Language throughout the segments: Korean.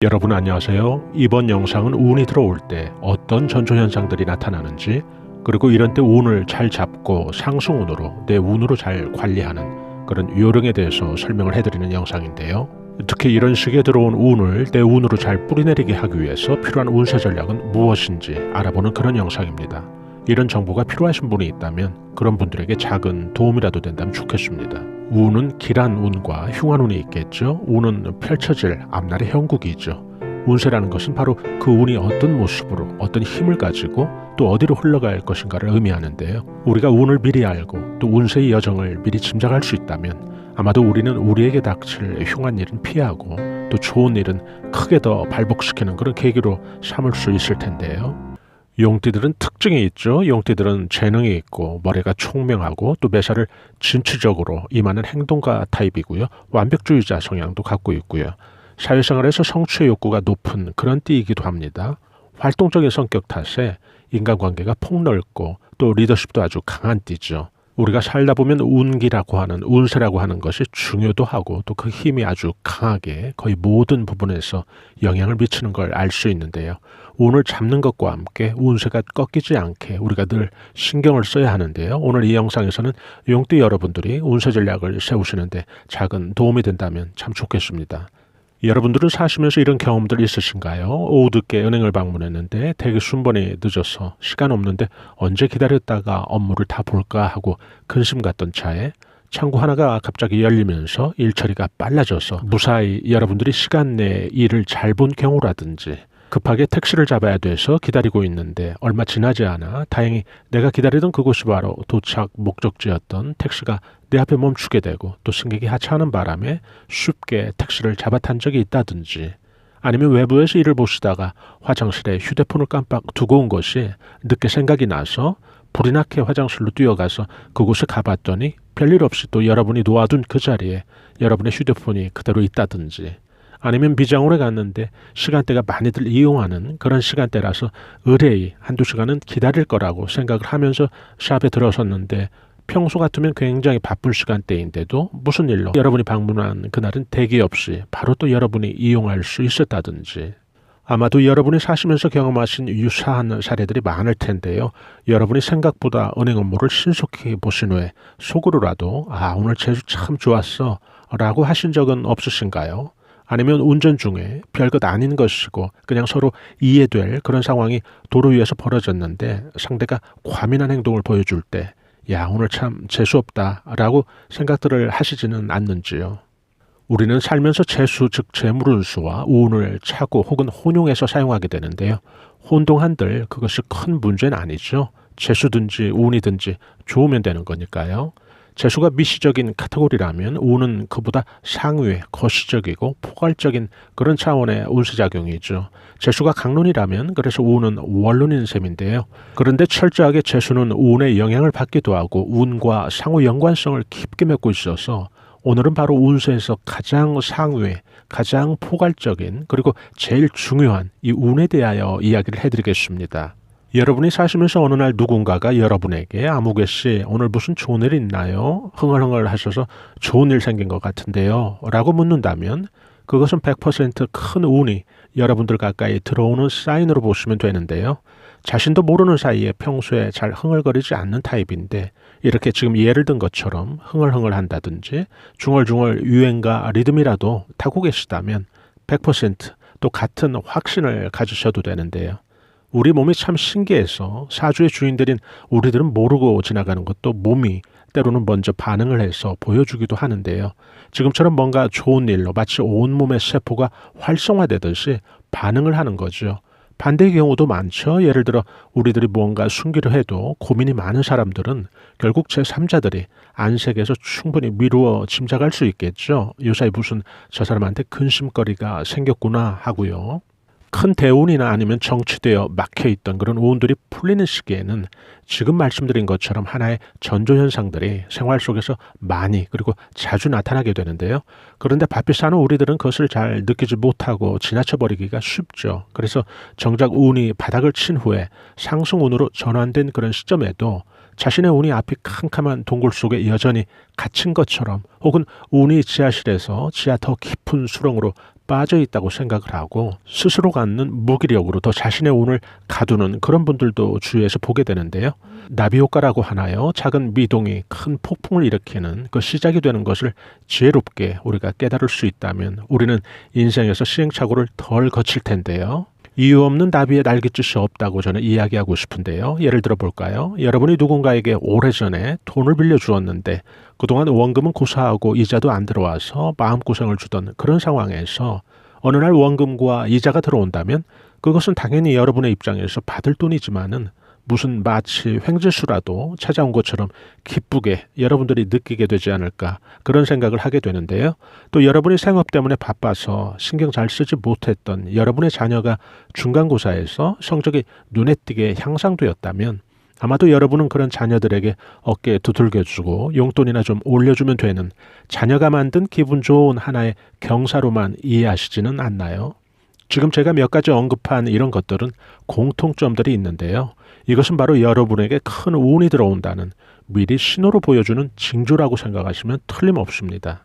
여러분 안녕하세요. 이번 영상은 운이 들어올 때 어떤 전조현상들이 나타나는지, 그리고 이런 때 운을 잘 잡고 상승운으로 내 운으로 잘 관리하는 그런 요령에 대해서 설명을 해드리는 영상인데요. 특히 이런 식의 들어온 운을 내 운으로 잘 뿌리내리게 하기 위해서 필요한 운세 전략은 무엇인지 알아보는 그런 영상입니다. 이런 정보가 필요하신 분이 있다면 그런 분들에게 작은 도움이라도 된다면 좋겠습니다. 운은 길한 운과 흉한 운이 있겠죠. 운은 펼쳐질 앞날의 형국이죠. 운세라는 것은 바로 그 운이 어떤 모습으로 어떤 힘을 가지고 또 어디로 흘러갈 것인가를 의미하는데요. 우리가 운을 미리 알고 또 운세의 여정을 미리 짐작할 수 있다면 아마도 우리는 우리에게 닥칠 흉한 일은 피하고 또 좋은 일은 크게 더 발복시키는 그런 계기로 삼을 수 있을 텐데요. 용띠들은 특징이 있죠. 용띠들은 재능이 있고 머리가 총명하고 또 매사를 진취적으로 임하는 행동가 타입이고요. 완벽주의자 성향도 갖고 있고요. 사회생활에서 성취의 욕구가 높은 그런 띠이기도 합니다. 활동적인 성격 탓에 인간관계가 폭넓고 또 리더십도 아주 강한 띠죠. 우리가 살다 보면 운기라고 하는 운세라고 하는 것이 중요도 하고 또 그 힘이 아주 강하게 거의 모든 부분에서 영향을 미치는 걸 알 수 있는데요. 운을 잡는 것과 함께 운세가 꺾이지 않게 우리가 늘 신경을 써야 하는데요. 오늘 이 영상에서는 용띠 여러분들이 운세 전략을 세우시는데 작은 도움이 된다면 참 좋겠습니다. 여러분들은 사시면서 이런 경험들 있으신가요? 오후 늦게 은행을 방문했는데 대기 순번이 늦어서 시간 없는데 언제 기다렸다가 업무를 다 볼까 하고 근심 갔던 차에 창구 하나가 갑자기 열리면서 일 처리가 빨라져서 무사히 여러분들이 시간 내에 일을 잘 본 경우라든지, 급하게 택시를 잡아야 돼서 기다리고 있는데 얼마 지나지 않아 다행히 내가 기다리던 그곳이 바로 도착 목적지였던 택시가 내 앞에 멈추게 되고 또 승객이 하차하는 바람에 쉽게 택시를 잡아탄 적이 있다든지, 아니면 외부에서 일을 보시다가 화장실에 휴대폰을 깜빡 두고 온 것이 늦게 생각이 나서 불이 나게 화장실로 뛰어가서 그곳에 가봤더니 별일 없이 또 여러분이 놓아둔 그 자리에 여러분의 휴대폰이 그대로 있다든지, 아니면 미장원에 갔는데 시간대가 많이들 이용하는 그런 시간대라서 의뢰이 한두 시간은 기다릴 거라고 생각을 하면서 샵에 들어섰는데 평소 같으면 굉장히 바쁜 시간대인데도 무슨 일로 여러분이 방문한 그날은 대기 없이 바로 또 여러분이 이용할 수 있었다든지, 아마도 여러분이 사시면서 경험하신 유사한 사례들이 많을 텐데요. 여러분이 생각보다 은행 업무를 신속히 보신 후에 속으로라도 오늘 제주 참 좋았어 라고 하신 적은 없으신가요? 아니면 운전 중에 별것 아닌 것이고 그냥 서로 이해될 그런 상황이 도로 위에서 벌어졌는데 상대가 과민한 행동을 보여줄 때 오늘 참 재수없다 라고 생각들을 하시지는 않는지요. 우리는 살면서 재수 즉 재물운수와 운을 차고 혹은 혼용해서 사용하게 되는데요. 혼동한들 그것이 큰 문제는 아니죠. 재수든지 운이든지 좋으면 되는 거니까요. 재수가 미시적인 카테고리라면 운은 그보다 상위의 거시적이고 포괄적인 그런 차원의 운세작용이죠. 재수가 강론이라면 그래서 운은 원론인 셈인데요. 그런데 철저하게 재수는 운의 영향을 받기도 하고 운과 상호 연관성을 깊게 맺고 있어서 오늘은 바로 운세에서 가장 상위의 가장 포괄적인 그리고 제일 중요한 이 운에 대하여 이야기를 해드리겠습니다. 여러분이 사시면서 어느 날 누군가가 여러분에게 아무개씨 오늘 무슨 좋은 일 있나요? 흥얼흥얼 하셔서 좋은 일 생긴 것 같은데요 라고 묻는다면 그것은 100% 큰 운이 여러분들 가까이 들어오는 사인으로 보시면 되는데요. 자신도 모르는 사이에 평소에 잘 흥얼거리지 않는 타입인데 이렇게 지금 예를 든 것처럼 흥얼흥얼 한다든지 중얼중얼 유행과 리듬이라도 타고 계시다면 100% 같은 확신을 가지셔도 되는데요. 우리 몸이 참 신기해서 사주의 주인들인 우리들은 모르고 지나가는 것도 몸이 때로는 먼저 반응을 해서 보여주기도 하는데요. 지금처럼 뭔가 좋은 일로 마치 온몸의 세포가 활성화되듯이 반응을 하는 거죠. 반대의 경우도 많죠. 예를 들어 우리들이 뭔가 숨기려 해도 고민이 많은 사람들은 결국 제3자들이 안색에서 충분히 미루어 짐작할 수 있겠죠. 요사이 무슨 저 사람한테 근심거리가 생겼구나 하고요. 큰 대운이나 아니면 정치되어 막혀있던 그런 운들이 풀리는 시기에는 지금 말씀드린 것처럼 하나의 전조현상들이 생활 속에서 많이 그리고 자주 나타나게 되는데요. 그런데 바삐 사는 우리들은 그것을 잘 느끼지 못하고 지나쳐버리기가 쉽죠. 그래서 정작 운이 바닥을 친 후에 상승운으로 전환된 그런 시점에도 자신의 운이 앞이 캄캄한 동굴 속에 여전히 갇힌 것처럼, 혹은 운이 지하실에서 지하 더 깊은 수렁으로 빠져 있다고 생각을 하고 스스로 갖는 무기력으로 더 자신의 운을 가두는 그런 분들도 주위에서 보게 되는데요. 나비 효과라고 하나요? 작은 미동이 큰 폭풍을 일으키는 그 시작이 되는 것을 지혜롭게 우리가 깨달을 수 있다면 우리는 인생에서 시행착오를 덜 거칠 텐데요. 이유 없는 나비의 날갯짓이 없다고 저는 이야기하고 싶은데요. 예를 들어 볼까요? 여러분이 누군가에게 오래전에 돈을 빌려주었는데 그동안 원금은 고사하고 이자도 안 들어와서 마음고생을 주던 그런 상황에서 어느 날 원금과 이자가 들어온다면 그것은 당연히 여러분의 입장에서 받을 돈이지만은 무슨 마치 횡재수라도 찾아온 것처럼 기쁘게 여러분들이 느끼게 되지 않을까 그런 생각을 하게 되는데요. 또 여러분이 생업 때문에 바빠서 신경 잘 쓰지 못했던 여러분의 자녀가 중간고사에서 성적이 눈에 띄게 향상되었다면 아마도 여러분은 그런 자녀들에게 어깨에 두들겨주고 용돈이나 좀 올려주면 되는 자녀가 만든 기분 좋은 하나의 경사로만 이해하시지는 않나요? 지금 제가 몇 가지 언급한 이런 것들은 공통점들이 있는데요. 이것은 바로 여러분에게 큰 운이 들어온다는 미리 신호로 보여주는 징조라고 생각하시면 틀림없습니다.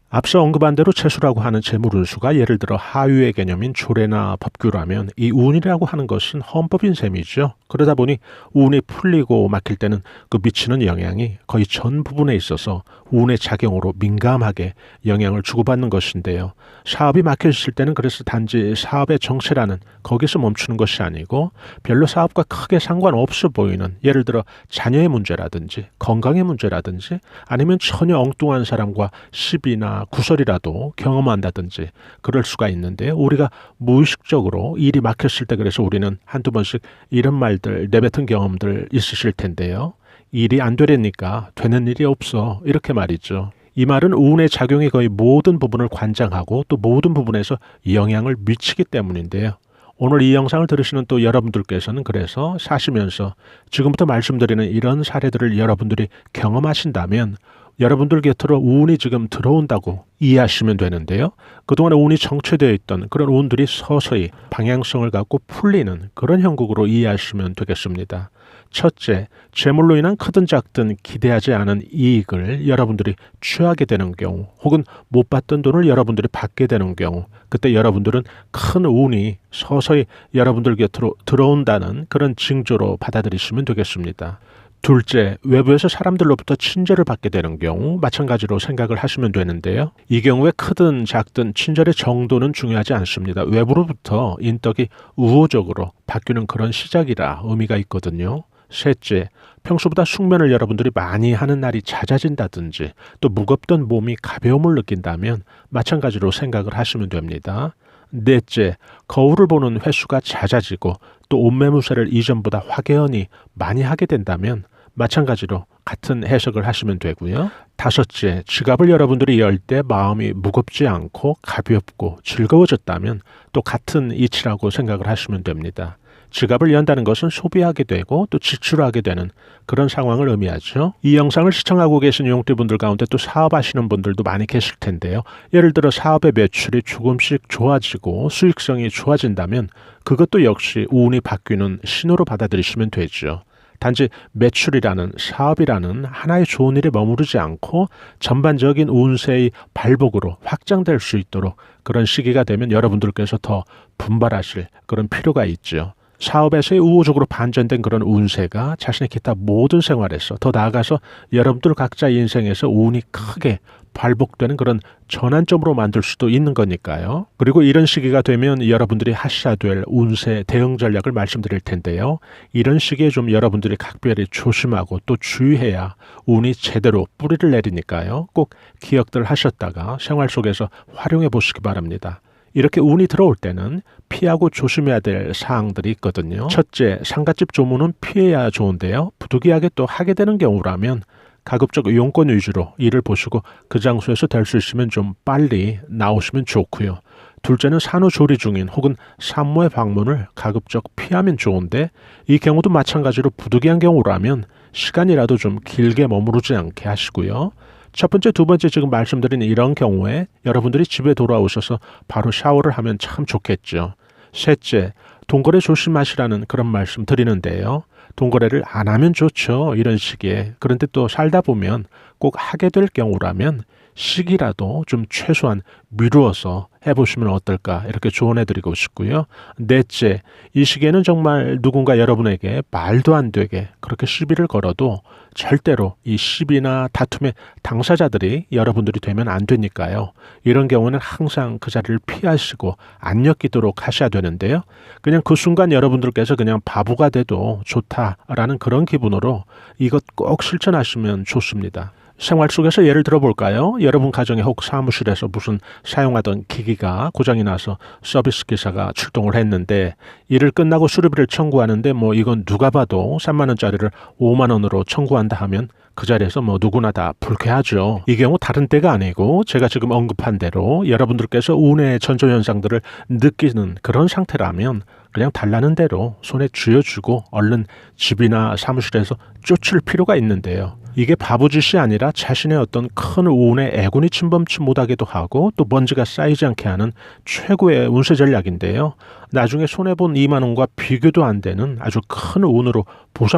앞서 언급한 대로 채수라고 하는 재물운수가 예를 들어 하유의 개념인 조례나 법규라면 이 운이라고 하는 것은 헌법인 셈이죠. 그러다 보니 운이 풀리고 막힐 때는 그 미치는 영향이 거의 전 부분에 있어서 운의 작용으로 민감하게 영향을 주고받는 것인데요. 사업이 막혔을 때는 그래서 단지 사업의 정체라는 거기서 멈추는 것이 아니고 별로 사업과 크게 상관없어 보이는 예를 들어 자녀의 문제라든지 건강의 문제라든지 아니면 전혀 엉뚱한 사람과 시비나 구설이라도 경험한다든지 그럴 수가 있는데요. 우리가 무의식적으로 일이 막혔을 때 그래서 우리는 한두 번씩 이런 말들 내뱉은 경험들 있으실 텐데요. 일이 안 되려니까 되는 일이 없어 이렇게 말이죠. 이 말은 운의 작용이 거의 모든 부분을 관장하고 또 모든 부분에서 영향을 미치기 때문인데요. 오늘 이 영상을 들으시는 또 여러분들께서는 그래서 사시면서 지금부터 말씀드리는 이런 사례들을 여러분들이 경험하신다면 여러분들 곁으로 운이 지금 들어온다고 이해하시면 되는데요. 그동안에 운이 정체되어 있던 그런 운들이 서서히 방향성을 갖고 풀리는 그런 형국으로 이해하시면 되겠습니다. 첫째, 재물로 인한 크든 작든 기대하지 않은 이익을 여러분들이 취하게 되는 경우 혹은 못 받던 돈을 여러분들이 받게 되는 경우 그때 여러분들은 큰 운이 서서히 여러분들 곁으로 들어온다는 그런 징조로 받아들이시면 되겠습니다. 둘째, 외부에서 사람들로부터 친절을 받게 되는 경우 마찬가지로 생각을 하시면 되는데요. 이 경우에 크든 작든 친절의 정도는 중요하지 않습니다. 외부로부터 인덕이 우호적으로 바뀌는 그런 시작이라 의미가 있거든요. 셋째, 평소보다 숙면을 여러분들이 많이 하는 날이 잦아진다든지 또 무겁던 몸이 가벼움을 느낀다면 마찬가지로 생각을 하시면 됩니다. 넷째, 거울을 보는 횟수가 잦아지고 또 옷매무새를 이전보다 확연히 많이 하게 된다면 마찬가지로 같은 해석을 하시면 되고요. 다섯째, 지갑을 여러분들이 열 때 마음이 무겁지 않고 가볍고 즐거워졌다면 또 같은 이치라고 생각을 하시면 됩니다. 지갑을 연다는 것은 소비하게 되고 또 지출하게 되는 그런 상황을 의미하죠. 이 영상을 시청하고 계신 용띠분들 가운데 또 사업하시는 분들도 많이 계실 텐데요. 예를 들어 사업의 매출이 조금씩 좋아지고 수익성이 좋아진다면 그것도 역시 운이 바뀌는 신호로 받아들이시면 되죠. 단지 매출이라는 사업이라는 하나의 좋은 일에 머무르지 않고 전반적인 운세의 발복으로 확장될 수 있도록 그런 시기가 되면 여러분들께서 더 분발하실 그런 필요가 있죠. 사업에서의 우호적으로 반전된 그런 운세가 자신의 기타 모든 생활에서 더 나아가서 여러분들 각자 인생에서 운이 크게 발복되는 그런 전환점으로 만들 수도 있는 거니까요. 그리고 이런 시기가 되면 여러분들이 하셔야 될 운세 대응 전략을 말씀드릴 텐데요. 이런 시기에 좀 여러분들이 각별히 조심하고 또 주의해야 운이 제대로 뿌리를 내리니까요. 꼭 기억들 하셨다가 생활 속에서 활용해 보시기 바랍니다. 이렇게 운이 들어올 때는 피하고 조심해야 될 사항들이 있거든요. 첫째, 상갓집 조문은 피해야 좋은데요. 부득이하게 또 하게 되는 경우라면 가급적 용건 위주로 일을 보시고 그 장소에서 될 수 있으면 좀 빨리 나오시면 좋고요. 둘째는 산후조리 중인 혹은 산모의 방문을 가급적 피하면 좋은데 이 경우도 마찬가지로 부득이한 경우라면 시간이라도 좀 길게 머무르지 않게 하시고요. 첫 번째, 두 번째 지금 말씀드린 이런 경우에 여러분들이 집에 돌아오셔서 바로 샤워를 하면 참 좋겠죠. 셋째, 돈거래 조심하시라는 그런 말씀 드리는데요. 돈거래를 안 하면 좋죠. 이런 시기에. 그런데 또 살다 보면 꼭 하게 될 경우라면 시기라도 좀 최소한 미루어서 해보시면 어떨까 이렇게 조언해드리고 싶고요. 넷째, 이 시기에는 정말 누군가 여러분에게 말도 안 되게 그렇게 시비를 걸어도 절대로 이 시비나 다툼의 당사자들이 여러분들이 되면 안 되니까요. 이런 경우는 항상 그 자리를 피하시고 안 엮이도록 하셔야 되는데요. 그냥 그 순간 여러분들께서 그냥 바보가 돼도 좋다라는 그런 기분으로 이것 꼭 실천하시면 좋습니다. 생활 속에서 예를 들어 볼까요? 여러분 가정에 혹 사무실에서 무슨 사용하던 기기가 고장이 나서 서비스 기사가 출동을 했는데 일을 끝나고 수리비를 청구하는데 이건 누가 봐도 3만 원짜리를 5만 원으로 청구한다 하면 그 자리에서 누구나 다 불쾌하죠. 이 경우 다른 때가 아니고 제가 지금 언급한 대로 여러분들께서 운의 전조현상들을 느끼는 그런 상태라면 그냥 달라는 대로 손에 쥐어주고 얼른 집이나 사무실에서 쫓을 필요가 있는데요. 이게 바보짓이 아니라 자신의 어떤 큰 운에 애군이 침범치 못하게도 하고 또 먼지가 쌓이지 않게 하는 최고의 운세 전략인데요. 나중에 손해본 2만 원과 비교도 안 되는 아주 큰 운으로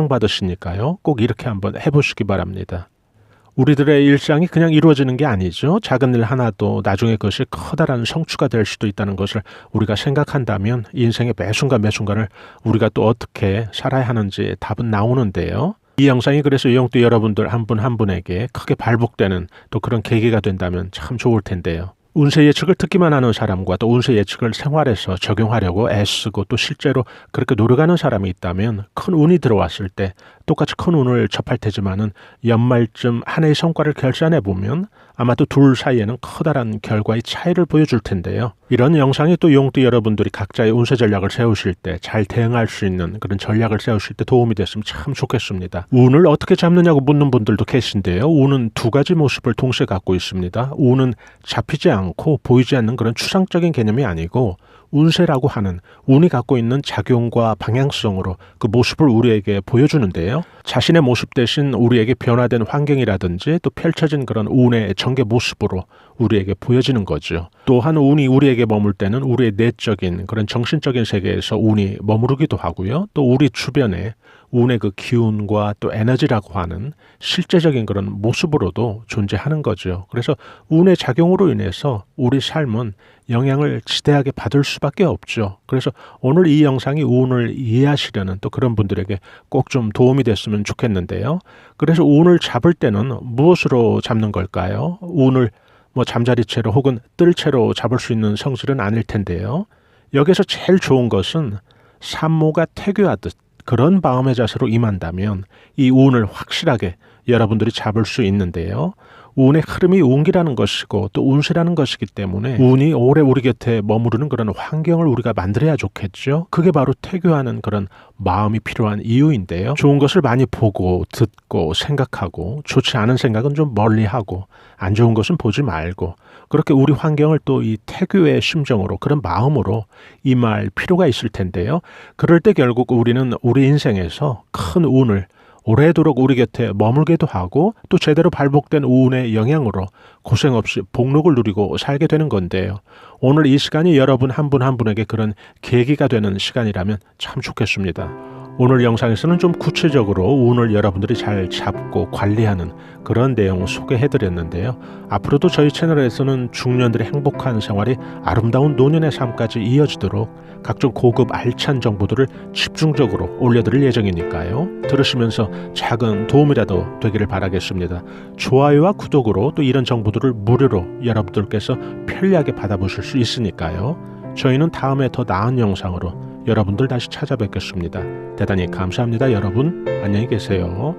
보상받으시니까요. 꼭 이렇게 한번 해보시기 바랍니다. 우리들의 일상이 그냥 이루어지는 게 아니죠. 작은 일 하나도 나중에 그것이 커다란 성취가 될 수도 있다는 것을 우리가 생각한다면 인생의 매순간 매순간을 우리가 또 어떻게 살아야 하는지 답은 나오는데요. 이 영상이 그래서 영또 여러분들 한 분 한 분에게 크게 발복되는 또 그런 계기가 된다면 참 좋을 텐데요. 운세 예측을 듣기만 하는 사람과 또 운세 예측을 생활에서 적용하려고 애쓰고 또 실제로 그렇게 노력하는 사람이 있다면 큰 운이 들어왔을 때 똑같이 큰 운을 접할 테지만은 연말쯤 한 해의 성과를 결산해 보면 아마도 둘 사이에는 커다란 결과의 차이를 보여줄 텐데요. 이런 영상이 또 용띠 여러분들이 각자의 운세 전략을 세우실 때 잘 대응할 수 있는 그런 전략을 세우실 때 도움이 됐으면 참 좋겠습니다. 운을 어떻게 잡느냐고 묻는 분들도 계신데요. 운은 두 가지 모습을 동시에 갖고 있습니다. 운은 잡히지 않고 보이지 않는 그런 추상적인 개념이 아니고 운세라고 하는 운이 갖고 있는 작용과 방향성으로 그 모습을 우리에게 보여주는데요. 자신의 모습 대신 우리에게 변화된 환경이라든지 또 펼쳐진 그런 운의 전개 모습으로 우리에게 보여지는 거죠. 또한 운이 우리에게 머물 때는 우리의 내적인 그런 정신적인 세계에서 운이 머무르기도 하고요. 또 우리 주변에 운의 그 기운과 또 에너지라고 하는 실제적인 그런 모습으로도 존재하는 거죠. 그래서 운의 작용으로 인해서 우리 삶은 영향을 지대하게 받을 수밖에 없죠. 그래서 오늘 이 영상이 운을 이해하시려는 또 그런 분들에게 꼭 좀 도움이 됐으면 좋겠는데요. 그래서 운을 잡을 때는 무엇으로 잡는 걸까요? 운을 잠자리채로 혹은 뜰채로 잡을 수 있는 성질은 아닐 텐데요. 여기서 제일 좋은 것은 산모가 태교하듯 그런 마음의 자세로 임한다면 이 운을 확실하게 여러분들이 잡을 수 있는데요. 운의 흐름이 운기라는 것이고 또 운세라는 것이기 때문에 운이 오래 우리 곁에 머무르는 그런 환경을 우리가 만들어야 좋겠죠. 그게 바로 태교하는 그런 마음이 필요한 이유인데요. 좋은 것을 많이 보고 듣고 생각하고 좋지 않은 생각은 좀 멀리하고 안 좋은 것은 보지 말고 그렇게 우리 환경을 또 이 태교의 심정으로 그런 마음으로 임할 필요가 있을 텐데요. 그럴 때 결국 우리는 우리 인생에서 큰 운을 오래도록 우리 곁에 머물게도 하고 또 제대로 발복된 운의 영향으로 고생 없이 복록을 누리고 살게 되는 건데요. 오늘 이 시간이 여러분 한 분 한 분에게 그런 계기가 되는 시간이라면 참 좋겠습니다. 오늘 영상에서는 좀 구체적으로 운을 여러분들이 잘 잡고 관리하는 그런 내용 소개해드렸는데요. 앞으로도 저희 채널에서는 중년들의 행복한 생활이 아름다운 노년의 삶까지 이어지도록 각종 고급 알찬 정보들을 집중적으로 올려드릴 예정이니까요. 들으시면서 작은 도움이라도 되기를 바라겠습니다. 좋아요와 구독으로 또 이런 정보들을 무료로 여러분들께서 편리하게 받아보실 수 있으니까요. 저희는 다음에 더 나은 영상으로 여러분들 다시 찾아뵙겠습니다. 대단히 감사합니다. 여러분 안녕히 계세요.